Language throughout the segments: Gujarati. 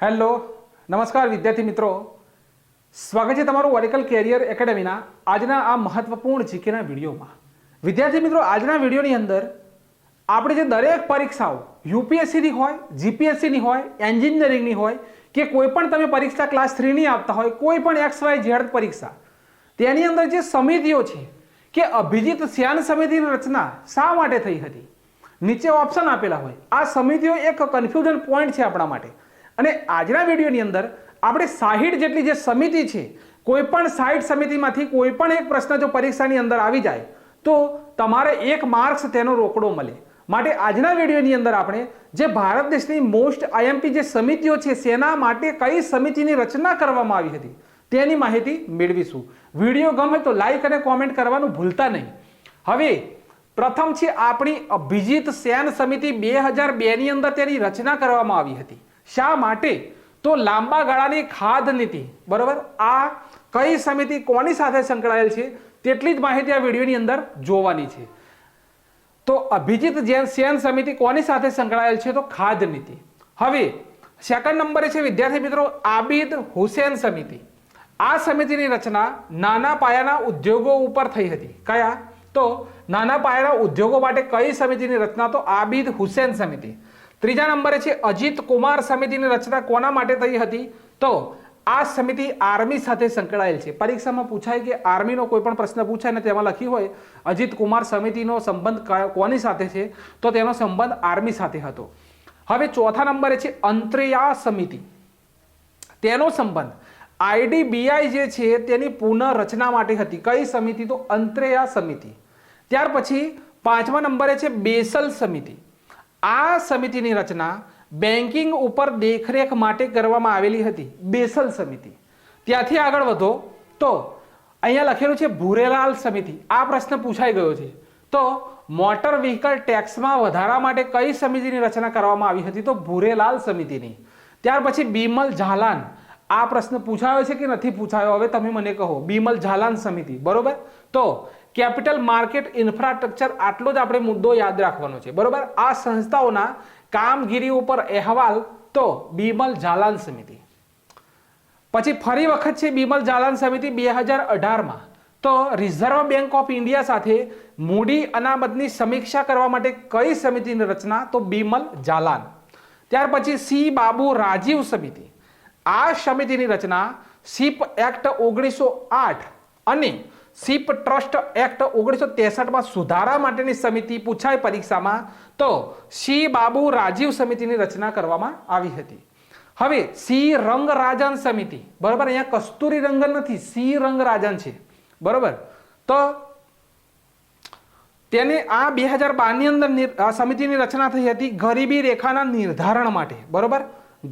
હેલો નમસ્કાર વિદ્યાર્થી મિત્રો, સ્વાગત છે તમારું ઓરેકલ કેરિયર એકેડમીના આજના આ મહત્વપૂર્ણ જીકેના વિડીયોમાં। વિદ્યાર્થી મિત્રો, આજના વિડીયોની અંદર આપણે જે દરેક પરીક્ષાઓ યુપીએસસીની હોય, જીપીએસસીની હોય, એન્જિનિયરિંગની હોય કે કોઈ પણ તમે પરીક્ષા ક્લાસ 3ની આપતા હોય, કોઈ પણ XYZ પરીક્ષા, તેની અંદર જે સમિતિઓ છે કે અભિજીત શ્યાન સમિતિની રચના શા માટે થઈ હતી, નીચે ઓપ્શન આપેલા હોય। આ સમિતિઓ એક કન્ફ્યુઝન પોઈન્ટ છે આપણા માટે। અને આજના વિડીયોની અંદર આપણે 60 જેટલી જે સમિતિ છે, કોઈ પણ 60 સમિતિમાંથી કોઈ પણ એક પ્રશ્ન જો પરીક્ષાની અંદર આવી જાય તો તમારે 1 માર્ક્સ તેનો રોકડો મળે। માટે આજના વિડીયોની અંદર આપણે જે ભારત દેશની મોસ્ટ આઈએમપી જે સમિતિઓ છે, સેના માટે કઈ સમિતિની રચના કરવામાં આવી હતી તેની માહિતી મેળવીશું। વિડીયો ગમે તો લાઈક અને કોમેન્ટ કરવાનું ભૂલતા નહીં। હવે પ્રથમ છે આપણી અભિજીત શ્યાન સમિતિ 2002 ની અંદર તેની રચના કરવામાં આવી હતી। શા માટે? તો લાંબા ગાળાની ખાદ્ય નીતિ, બરોબર, આ કઈ સમિતિ કોની સાથે સંકળાયેલ છે તેટલી જ માહિતી આ વિડીયોની અંદર જોવાની છે। તો અભિજીત શ્યાન સમિતિ કોની સાથે સંકળાયેલ છે? તો ખાદ્ય નીતિ। હવે સેકન્ડ નંબરે છે વિદ્યાર્થી મિત્રો આબિદ હુસેન સમિતિ। આ સમિતિની રચના નાના પાયાના ઉદ્યોગો ઉપર થઈ હતી। કયા? તો નાના પાયાના ઉદ્યોગો માટે કઈ સમિતિની રચના? તો આબિદ હુસેન સમિતિ। ત્રીજા નંબરે છે અજીત કુમાર સમિતિની રચના કોના માટે થઈ હતી? તો આ સમિતિ આર્મી સાથે સંકળાયેલ છે। પરીક્ષામાં પૂછાય કે આર્મીનો કોઈ પણ પ્રશ્ન પૂછાય ને તેમાં લખ્યું હોય અજીત કુમાર સમિતિનો સંબંધ કોની સાથે છે, તો તેનો સંબંધ આર્મી સાથે હતો। હવે ચોથા નંબરે છે અંતરિયાળ સમિતિ, તેનો સંબંધ આઈડીબીઆઈ જે છે તેની પુનઃરચના માટે હતી। કઈ સમિતિ? તો અંતરિયાળ સમિતિ। ત્યાર પછી પાંચમા નંબરે છે બેસલ સમિતિ। આ સમિતિની રચના બેન્કિંગ ઉપર દેખરેખ માટે કરવામાં આવેલી હતી, બેસલ સમિતિ। ત્યાંથી આગળ વધો તો અહીંયા લખેલું છે ભૂરેલાલ સમિતિ। આ પ્રશ્ન પૂછાઈ ગયો છે। તો મોટર વ્હીકલ ટેક્સમાં વધારા માટે કઈ સમિતિની રચના કરવામાં આવી હતી? તો ભૂરેલાલ સમિતિની। ત્યાર પછી બીમલ ઝાલાન, આ પ્રશ્ન પૂછાયો છે કે નથી પૂછાયો? હવે તમે મને કહો। બીમલ ઝાલાન સમિતિ, બરોબર। તો કેપિટલ માર્કેટ ઇન્ફ્રાસ્ટ્રક્ચર, આટલો જ આપણે મુદ્દો યાદ રાખવાનો છે, બરોબર। આ સંસ્થાઓના કામગીરી ઉપર અહેવાલ, તો બીમલ ઝાલાન સમિતિ। પછી ફરી વખત છે બીમલ ઝાલાન સમિતિ 2018માં, તો રિઝર્વ બેંક ઓફ ઇન્ડિયા સાથે મૂડી અનામતની સમીક્ષા કરવા માટે કઈ સમિતિની રચના? તો બીમલ ઝાલાન। ત્યાર પછી સી બાબુ રાજીવ સમિતિ। આ સમિતિની રચના શિપ એક્ટ 1908 અને શિપ ટ્રસ્ટ એક્ટ 1963માં સુધારા માટેની સમિતિ પૂછાય પરીક્ષામાં, તો સી બાબુ રાજીવ સમિતિની રચના કરવામાં આવી હતી। હવે સી રંગરાજન સમિતિ, બરોબર, અહીંયા કસ્તુરી રંગન નથી, સી રંગરાજન છે, બરોબર। તો તેને આ 2012ની અંદર સમિતિની રચના થઈ હતી ગરીબી રેખાના નિર્ધારણ માટે, બરોબર।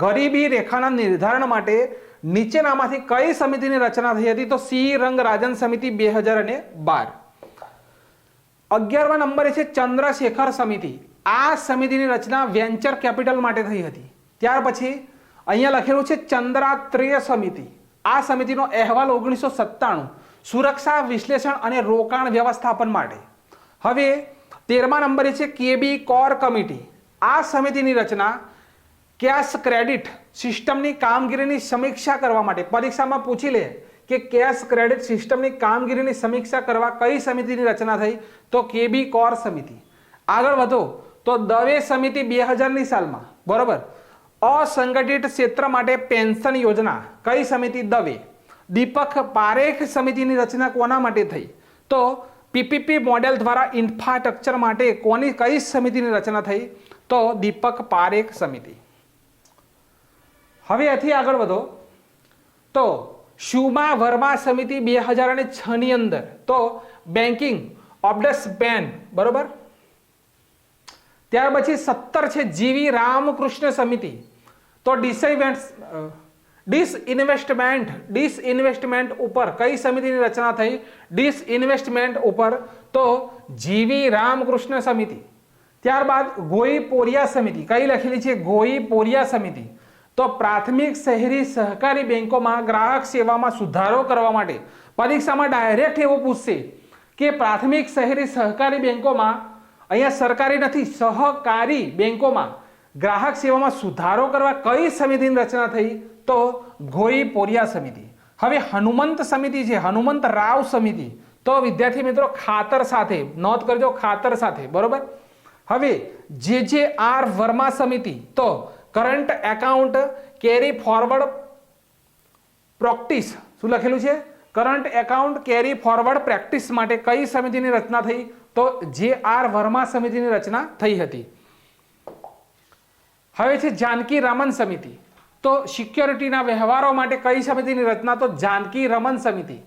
ગરીબી રેખાના નિર્ધારણ માટે નીચેનામાંથી કઈ સમિતિની રચના થઈ હતી? તો સી રંગરાજન સમિતિ 2012। 11મા નંબરે છે ચંદ્રશેખર સમિતિ। આ સમિતિની રચના વેન્ચર કેપિટલ માટે થઈ હતી। ત્યાર પછી અહીંયા લખેલું છે ચંદ્રાત્રેય સમિતિ। આ સમિતિનો અહેવાલ 1997 સુરક્ષા વિશ્લેષણ અને રોકાણ વ્યવસ્થાપન માટે। હવે 13મા નંબરે છે કેબી કોર કમિટી। આ સમિતિની રચના કેશ ક્રેડિટ સિસ્ટમની કામગીરીની સમીક્ષા કરવા માટે, પરીક્ષામાં પૂછી લે કે કેશ ક્રેડિટ સિસ્ટમની કામગીરીની સમીક્ષા કરવા કઈ સમિતિની રચના થઈ? તો કેબી કોર સમિતિ। આગળ વધો તો દવે સમિતિ 2000ની સાલમાં, બરોબર। અસંગઠિત ક્ષેત્ર માટે પેન્શન યોજના, કઈ સમિતિ? દવે। દીપક પારેખ સમિતિની રચના કોના માટે થઈ? તો પીપીપી મોડેલ દ્વારા ઇન્ફ્રાસ્ટ્રક્ચર માટે કઈ સમિતિની રચના થઈ? તો દીપક પારેખ સમિતિ। હવે અહીંથી આગળ વધો તો શુમા વર્મા સમિતિ 2006ની અંદર, તો બેન્કિંગ ઓફ ધ સ્પેન, બરોબર। ત્યાર પછી 17 છે જીવી રામકૃષ્ણ સમિતિ। તો ડિસઇન્વેસ્ટમેન્ટ ઉપર કઈ સમિતિની રચના થઈ? ડિસઇન્વેસ્ટમેન્ટ ઉપર, તો જીવી રામકૃષ્ણ સમિતિ। ત્યારબાદ ગોઈ પોરિયા સમિતિ, કઈ લખેલી છે? ગોઈ પોરિયા સમિતિ। તો પ્રાથમિક શહેરી સહકારી બેંકોમાં ગ્રાહક સેવામાં સુધારો કરવા માટે પરીક્ષામાં ડાયરેક્ટ એવું પૂછશે કે પ્રાથમિક શહેરી સહકારી બેંકોમાં, અહીંયા સરકારી નથી, સહકારી બેંકોમાં ગ્રાહક સેવામાં સુધારો કરવા કઈ સમિતિની રચના થઈ? તો ઘોઈ પોરિયા સમિતિ. હવે હનુમંત સમિતિ છે, હનુમંત રાવ સમિતિ, તો વિદ્યાર્થી મિત્રો ખાતર સાથે, નોંધ કરજો ખાતર સાથે, બરોબર. હવે JJR વર્મા સમિતિ, તો current account carry forward practice, શું લખેલું છે? Current account carry forward practice માટે કઈ સમિતિની રચના થઈ? તો JR વર્મા સમિતિની રચના થઈ હતી. હવે છે જાનકી રમન સમિતિ, તો સિક્યોરિટીના વ્યવહારો માટે કઈ સમિતિની રચના? તો જાનકી રમન સમિતિ.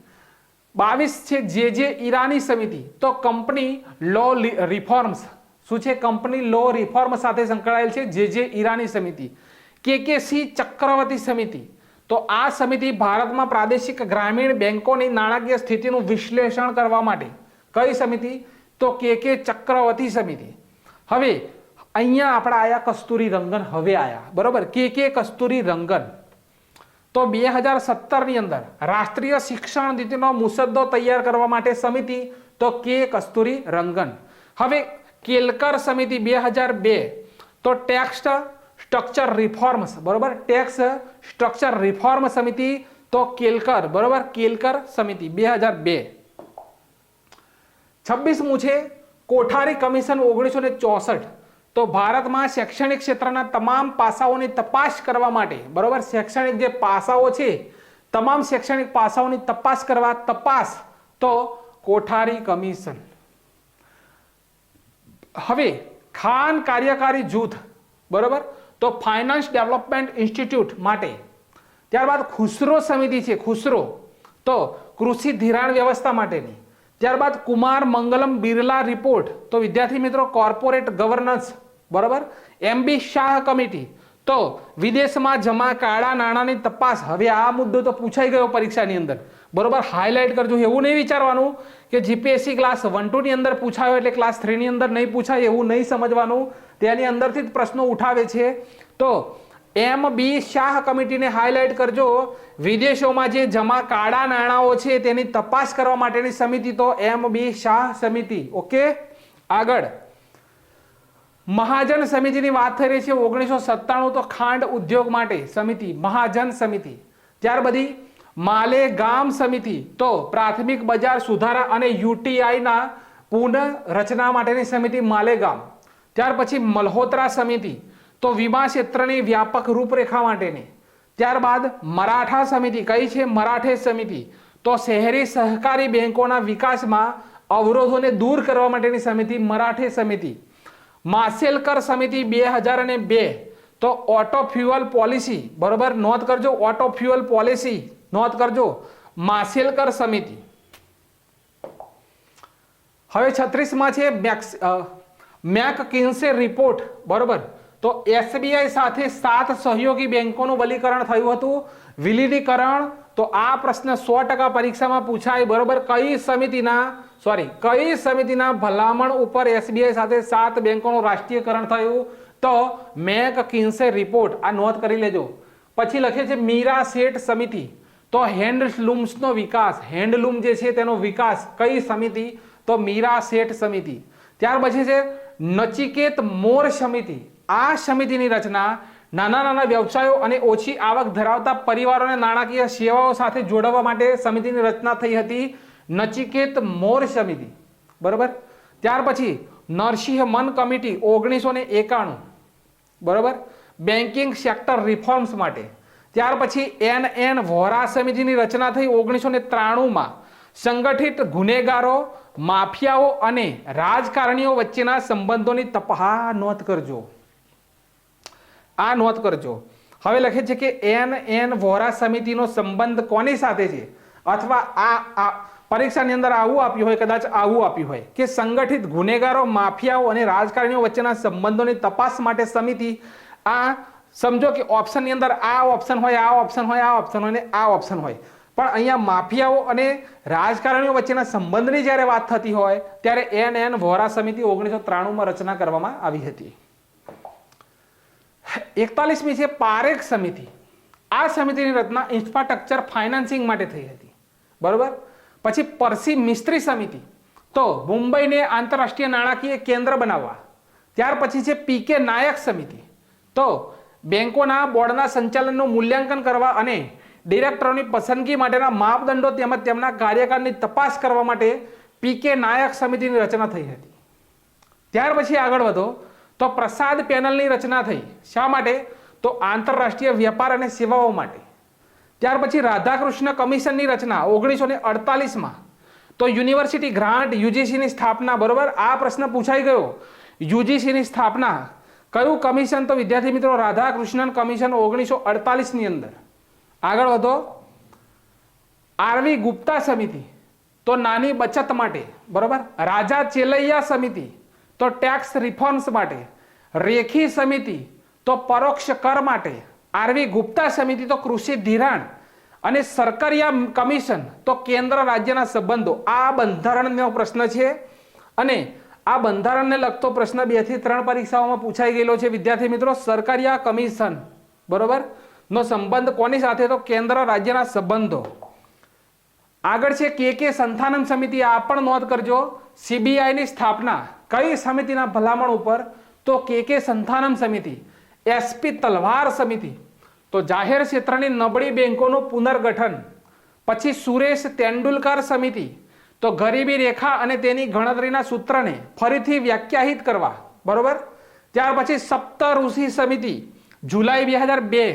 22 છે JJ ઈરાની સમિતિ, તો કંપની લો રિફોર્મ્સ, શું છે? કંપની લો રિફોર્મ સાથે સંકળાયેલ છે JJ ઈરાની સમિતિ. KKC ચક્રવર્તી સમિતિ, તો આ સમિતિ ભારતમાં પ્રાદેશિક ગ્રામીણ બેંકોની નાણાકીય સ્થિતિનું વિશ્લેષણ કરવા માટે કઈ સમિતિ? તો KK ચક્રવર્તી સમિતિ. હવે અહીંયા આપણે આયા કસ્તુરી રંગન, હવે આયા, બરોબર, KK કસ્તુરી રંગન. તો 2017 ની અંદર રાષ્ટ્રીય શિક્ષણ નીતિનો મુસદ્દો તૈયાર કરવા માટે સમિતિ, તો K કસ્તુરી રંગન. હવે કેલકર સમિતિ 2002, તો ટેક્સ સ્ટ્રક્ચર રિફોર્મ્સ, બરોબર, ટેક્સ સ્ટ્રક્ચર રિફોર્મ સમિતિ, તો કેલકર, બરોબર, કેલકર સમિતિ 2002. 26મું છે કોઠારી કમિશન 1964, તો ભારતમાં શૈક્ષણિક ક્ષેત્રના તમામ પાસાઓની તપાસ કરવા માટે, બરોબર, શૈક્ષણિક જે પાસાઓ છે તમામ શૈક્ષણિક પાસાઓની તપાસ કરવા, તપાસ, તો કોઠારી કમિશન. હવે ખાન કાર્યકારી જૂથ, બરોબર, તો ફાઇનાન્સ ડેવલપમેન્ટ ઇન્સ્ટિટ્યૂટ માટે. ત્યારબાદ ખુસરો સમિતિ છે, ખુસરો, તો કૃષિ ધિરાણ વ્યવસ્થા માટેની. ત્યારબાદ કુમાર મંગલમ બિરલા રિપોર્ટ, તો વિદ્યાર્થી મિત્રો કોર્પોરેટ ગવર્નન્સ, બરોબર. MB શાહ કમિટી, તો વિદેશમાં જમા કાળા નાણાંની તપાસ. હવે આ મુદ્દો તો પૂછાઈ ગયો પરીક્ષાની અંદર, બરોબર, હાઇલાઇટ કરજો. એવું નહીં વિચારવાનું કે GPSC ક્લાસ 1-2 ની અંદર પૂછાયો એટલે ક્લાસ 3 ની અંદર નહીં પૂછાય, એવું નહીં સમજવાનું. તેની અંદરથી જ પ્રશ્નો ઉઠાવે છે. તો MB શાહ કમિટીને હાઇલાઇટ કરજો. વિદેશોમાં જે જમા કાળા નાણાંઓ છે તેની તપાસ કરવા માટેની સમિતિ, તો MB શાહ સમિતિ. ઓકે, આગળ મહાજન સમિતિની વાત થઈ રહી છે 1997, તો ખાંડ ઉદ્યોગ માટે સમિતિ, મહાજન સમિતિ. ત્યાર બધી માલેગામ સમિતિ, તો પ્રાથમિક બજાર સુધારા અને UTI ના પુનઃ રચના માટેની સમિતિ, માલેગામ. ત્યાર પછી મલ્હોત્રા સમિતિ, તો વીમા ક્ષેત્રની વ્યાપક રૂપરેખા માટેની. ત્યારબાદ મરાઠા સમિતિ, કઈ છે? મરાઠે સમિતિ, તો શહેરી સહકારી બેંકોના વિકાસમાં અવરોધોને દૂર કરવા માટેની સમિતિ, મરાઠે સમિતિ. માસેલકર સમિતિ 2002, તો ઓટો ફ્યુઅલ પોલિસી, બરોબર, નોંધ કરજો, ઓટો ફ્યુઅલ પોલિસી, નોંધ કરજો, માસેલકર સમિતિ. હવે 36માં છે મેકકિન્સે રિપોર્ટ, બરોબર, તો SBI સાથે 7 સહયોગી બેંકોનું વલીકરણ થયું હતું, વિલીનીકરણ. તો આ પ્રશ્ન 100% પરીક્ષામાં પૂછાય, બરોબર. કઈ સમિતિના ભલામણ ઉપર SBI સાથે 7 બેંકોનું રાષ્ટ્રીયકરણ થયું? તો મેકકિન્સે રિપોર્ટ. આ નોંધ કરી લેજો. પછી લખે છે મીરા શેઠ સમિતિ, તો હેન્ડલૂમ્સનો વિકાસ, હેન્ડલૂમ જે છે તેનો વિકાસ, કઈ સમિતિ? તો મીરા શેઠ સમિતિ. ત્યાર પછી છે નચિકેત મોર સમિતિ. આ સમિતિની રચના નાના નાના વ્યવસાયો અને ઓછી આવક ધરાવતા પરિવારોને નાણાકીય સેવાઓ સાથે જોડવા માટે સમિતિની રચના થઈ હતી, નચિકેત મોર સમિતિ, બરોબર. ત્યાર પછી નરસિંહ મન કમિટી 1991, બરોબર, બેન્કિંગ સેક્ટર રિફોર્મ્સ માટે. ત્યાર પછી NN વોરા સમિતિની રચના થઈ 1993માં, સંગઠિત ગુનેગારો, માફિયાઓ અને રાજકારણીઓ વચ્ચેના સંબંધોની તપાસ. નોંધ કરજો, આ નોંધ કરજો. હવે લખે છે કે NN વોરા સમિતિનો સંબંધ કોની સાથે છે? અથવા આ પરીક્ષાની અંદર આવું આપ્યું હોય, કદાચ આવું આપ્યું હોય કે સંગઠિત ગુનેગારો, માફિયાઓ અને રાજકારણીઓ વચ્ચેના સંબંધોની તપાસ માટે સમિતિ. આ સમજો કે ઓપ્શનની અંદર આ ઓપ્શન હોય, આ ઓપ્શન હોય, આ ઓપ્શન હોય ને આ ઓપ્શન હોય, પણ અહીંયા માફિયાઓ અને રાજકારણીઓ વચ્ચેના સંબંધની જ્યારે વાત થતી હોય ત્યારે NN વોરા સમિતિ 1993માં રચના કરવામાં આવી હતી. 41મી છે પારેખ સમિતિ. આ સમિતિની રચના ઇન્ફ્રાસ્ટ્રક્ચર ફાઇનાન્સિંગ માટે થઈ હતી, બરોબર. પછી પરસી મિસ્ત્રી સમિતિ, તો મુંબઈને આંતરરાષ્ટ્રીય નાણાકીય કેન્દ્ર બનાવવા. ત્યાર પછી છે PK નાયક સમિતિ, તો બેંકોના બોર્ડના સંચાલનનું મૂલ્યાંકન કરવા અને ડિરેક્ટરોની પસંદગી માટેના માપદંડો તેમજ તેમના કાર્યકાળની તપાસ કરવા માટે પીકે નાયક સમિતિની રચના થઈ હતી. ત્યાર પછી આગળ વધો તો પ્રસાદ પેનલની રચના થઈ. શા માટે? તો આંતરરાષ્ટ્રીય વેપાર અને સેવાઓ માટે. ત્યાર પછી રાધાકૃષ્ણ કમિશનની રચના 1948માં. તો યુનિવર્સિટી ગ્રાન્ટ યુજીસીની સ્થાપના. બરોબર, આ પ્રશ્ન પૂછાઈ ગયો. યુજીસીની સ્થાપના કયું કમિશન? તો વિદ્યાર્થી મિત્રો રાધાકૃષ્ણન કમિશન 1948ની અંદર. આગળ વધો આરવી ગુપ્તા સમિતિ તો નાની બચત માટે. બરોબર, રાજા ચેલૈયા સમિતિ તો ટેક્સ રિફોર્મ્સ માટે, રેખી સમિતિ તો પરોક્ષ કર માટે, આરવી ગુપ્તા સમિતિ તો કૃષિ ધિરાણ અને સરકારિયા કમિશન તો કેન્દ્ર રાજ્યના સંબંધો. આ બંધારણનો પ્રશ્ન છે અને આ બંધારણને લગતો પ્રશ્ન 2 થી 3 પરીક્ષાઓમાં પૂછાઈ ગયેલો છે વિદ્યાર્થી મિત્રો. સરકારિયા કમિશન બરોબર નો સંબંધ કોની સાથે? તો કેન્દ્ર રાજ્યના સંબંધો. આગળ છે કે સંથાનમ સમિતિ. આ પણ નોંધ કરજો. સીબીઆઈ ની સ્થાપના કઈ સમિતિના ભલામણ ઉપર? તો કે સંથાનમ સમિતિ. એસપી તલવાર સમિતિ તો જાહેર ક્ષેત્રની નબળી બેંકોનું પુનર્ગઠન. પછી સુરેશ તેંડુલકર સમિતિ તો ગરીબી રેખા અને તેની ગણતરીના સૂત્રને ફરીથી વ્યાખ્યાયિત કરવા. બરોબર, ત્યાર પછી સપ્ત ઋષિ સમિતિ જુલાઈ 2002.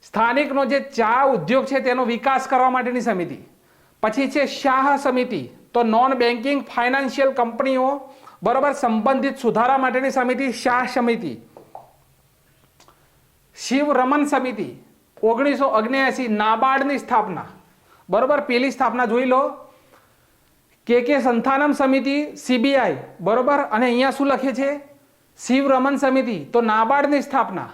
સ્થાનિકનો જે ચા ઉદ્યોગ છે તેનો વિકાસ કરવા માટેની સમિતિ. પછી છે શાહ સમિતિ તો નોન બેન્કિંગ ફાઇનાન્શિયલ કંપનીઓ બરોબર સંબંધિત સુધારા માટેની સમિતિ શાહ સમિતિ. શિવ રમન સમિતિ 1979 નાબાર્ડની સ્થાપના. બરોબર, પેલી સ્થાપના જોઈ લો. કે સંથાનમ સમિતિ સીબીઆઈ. બરોબર, અને અહીંયા શું લખે છે? શિવ રમન સમિતિ તો નાબાર્ડની સ્થાપના.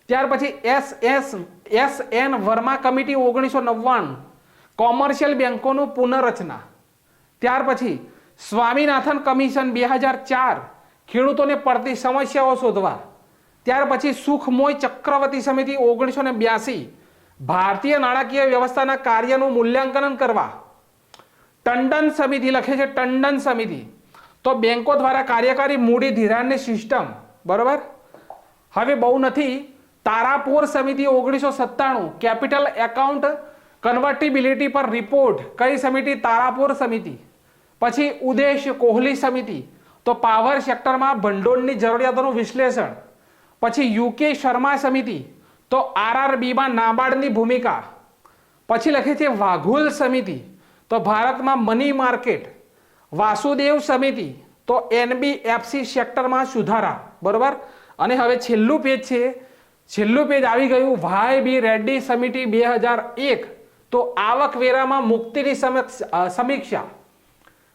ત્યાર પછી એસ.એન. વર્મા કમિટી 1999 કોમર્શિયલ બેંકોનું પુનર્રચના. ત્યાર પછી સ્વામીનાથન કમિશન 2004 ખેડૂતોને પડતી સમસ્યાઓ શોધવા. ત્યાર પછી સુખમોય ચક્રવર્તી સમિતિ 1982 ભારતીય નાણાકીય વ્યવસ્થાના કાર્યનું મૂલ્યાંકન કરવા. ટંડન સમિતિ લખે છે ટંડન સમિતિ તો બેંકો દ્વારા કાર્યકારી મૂડી ધિરાણની સિસ્ટમ. બરોબર, હવે બહુ નથી. તારાપોર સમિતિ 1997 કેપિટલ એકાઉન્ટ કન્વર્ટિબિલિટી પર રિપોર્ટ. કઈ સમિતિ? તારાપોર સમિતિ. પછી ઉદેશ કોહલી સમિતિ તો પાવર સેક્ટરમાં ભંડોળની જરૂરિયાતોનું વિશ્લેષણ. પછી યુકે શર્મા સમિતિ તો આરઆરબીમાં નાબાર્ડની ભૂમિકા. પછી લખે છે વાઘુલ સમિતિ તો ભારતમાં મની માર્કેટ. વાસુદેવ સમિતિ તો એનબીએફસી સેક્ટરમાં સુધારા. બરોબર, અને હવે છેલ્લું પેજ છે. છેલ્લું પેજ આવી ગયું. વાય બી રેડ્ડી સમિતિ 2001 તો આવકવેરામાં મુક્તિની સમીક્ષા.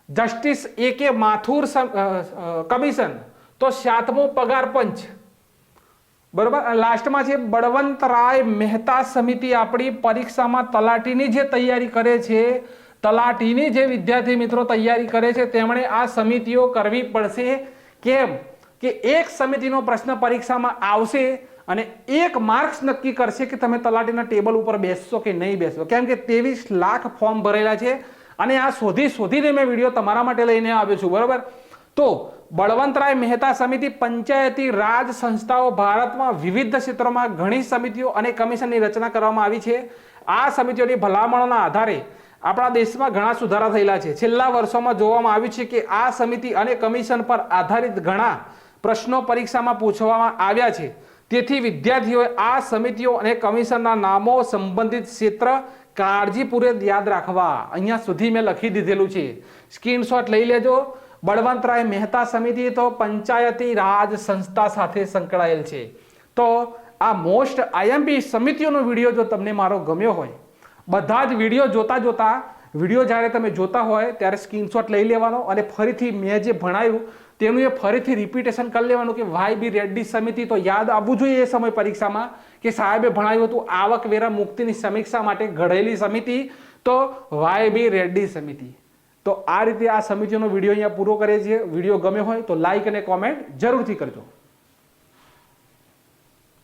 Justice A.K. માથુર કમિશન તો 7મો પગાર પંચ. બરોબર, લાસ્ટમાં છે બળવંતરાય મહેતા સમિતિ. આપણી પરીક્ષામાં તલાટીની જે તૈયારી કરે છે, તલાટીની જે વિદ્યાર્થી મિત્રો તૈયારી કરે છે તેમણે આ સમિતિઓ કરવી પડશે. કેમ કે એક સમિતિનો પ્રશ્ન પરીક્ષામાં આવશે અને 1 માર્ક્સ નક્કી કરશે કે તમે તલાટીના ટેબલ ઉપર બેસશો કે નહીં બેસશો. કેમ કે 23 લાખ ફોર્મ ભરેલા છે અને આ શોધીને મેં વિડીયો તમારા માટે લઈને આવ્યો છું. બરોબર, તો બળવંતરાય મહેતા સમિતિ પંચાયતી રાજ સંસ્થાઓ. ભારતમાં વિવિધ ક્ષેત્રોમાં ઘણી સમિતિઓ અને કમિશનની રચના કરવામાં આવી છે. આ સમિતિઓની ભલામણોના આધારે આપણા દેશમાં ઘણા સુધારા થયેલા છે. છેલ્લા વર્ષોમાં જોવામાં આવ્યું છે કે આ સમિતિ અને કમિશન પર આધારિત ઘણા પ્રશ્નો પરીક્ષામાં પૂછવામાં આવ્યા છે. તેથી વિદ્યાર્થીઓએ આ સમિતિઓ અને કમિશનના નામો સંબંધિત ક્ષેત્ર કાળજીપૂર્વક યાદ રાખવા. અહીંયા સુધી મેં લખી દીધેલું છે, સ્ક્રીનશોટ લઈ લેજો. બળવંતરાય મહેતા સમિતિ તો પંચાયતી રાજ સંસ્થા સાથે સંકળાયેલ છે. તો આ મોસ્ટ આઈએમપી સમિતિઓનો વિડીયો જો તમને મારો ગમ્યો હોય, બધા જ વિડીયો જોતા વિડીયો જ્યારે તમે જોતા હોય ત્યારે સ્ક્રીનશોટ લઈ લેવાનો અને ફરીથી મેં જે ભણાવ્યું તેનું એ ફરીથી રિપીટેશન કરી લેવાનું કે વાય બી રેડ્ડી સમિતિ તો યાદ આવવું જોઈએ એ સમય પરીક્ષામાં કે સાહેબે ભણાવ્યું હતું આવકવેરા મુક્તિની સમીક્ષા માટે ઘડેલી સમિતિ તો વાય બી રેડ્ડી સમિતિ. તો આ રીતે આ સમિતિનો વિડીયો અહીંયા પૂરો કરે છે. વિડીયો ગમ્યો હોય તો લાઈક અને કોમેન્ટ જરૂરથી કરજો.